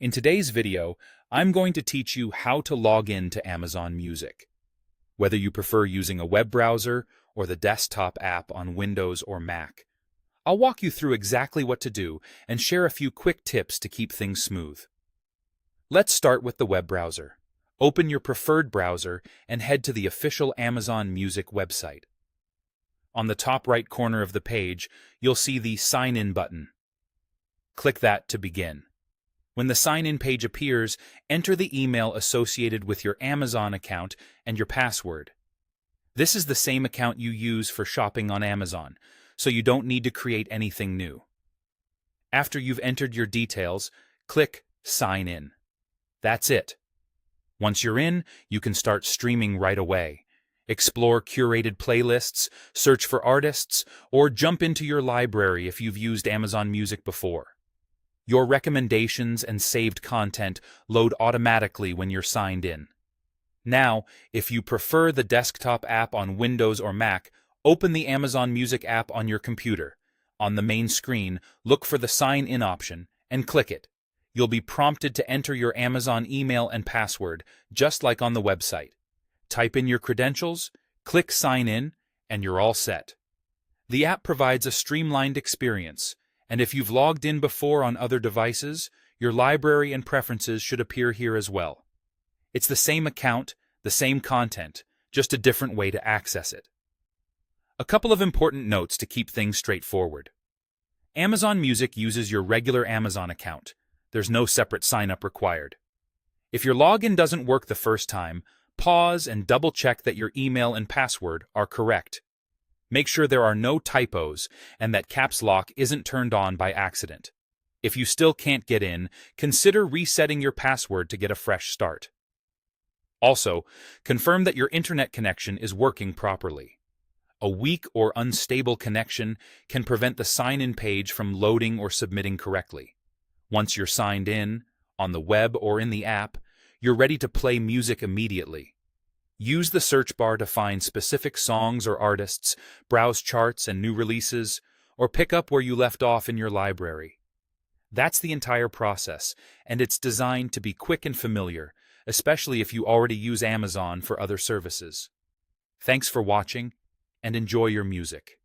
In today's video, I'm going to teach you how to log in to Amazon Music. Whether you prefer using a web browser or the desktop app on Windows or Mac, I'll walk you through exactly what to do and share a few quick tips to keep things smooth. Let's start with the web browser. Open your preferred browser and head to the official Amazon Music website. On the top right corner of the page, you'll see the Sign In button. Click that to begin. When the sign-in page appears, enter the email associated with your Amazon account and your password. This is the same account you use for shopping on Amazon, so you don't need to create anything new. After you've entered your details, click Sign In. That's it. Once you're in, you can start streaming right away. Explore curated playlists, search for artists, or jump into your library if you've used Amazon Music before. Your recommendations and saved content load automatically when you're signed in. Now, if you prefer the desktop app on Windows or Mac, open the Amazon Music app on your computer. On the main screen, look for the Sign In option and click it. You'll be prompted to enter your Amazon email and password, just like on the website. Type in your credentials, click Sign In, and you're all set. The app provides a streamlined experience, and if you've logged in before on other devices, your library and preferences should appear here as well. It's the same account, the same content, just a different way to access it. A couple of important notes to keep things straightforward. Amazon Music uses your regular Amazon account. There's no separate sign-up required. If your login doesn't work the first time, pause and double-check that your email and password are correct. Make sure there are no typos and that caps lock isn't turned on by accident. If you still can't get in, consider resetting your password to get a fresh start. Also, confirm that your internet connection is working properly. A weak or unstable connection can prevent the sign-in page from loading or submitting correctly. Once you're signed in, on the web or in the app, you're ready to play music immediately. Use the search bar to find specific songs or artists, browse charts and new releases, or pick up where you left off in your library. That's the entire process, and it's designed to be quick and familiar, especially if you already use Amazon for other services. Thanks for watching, and enjoy your music.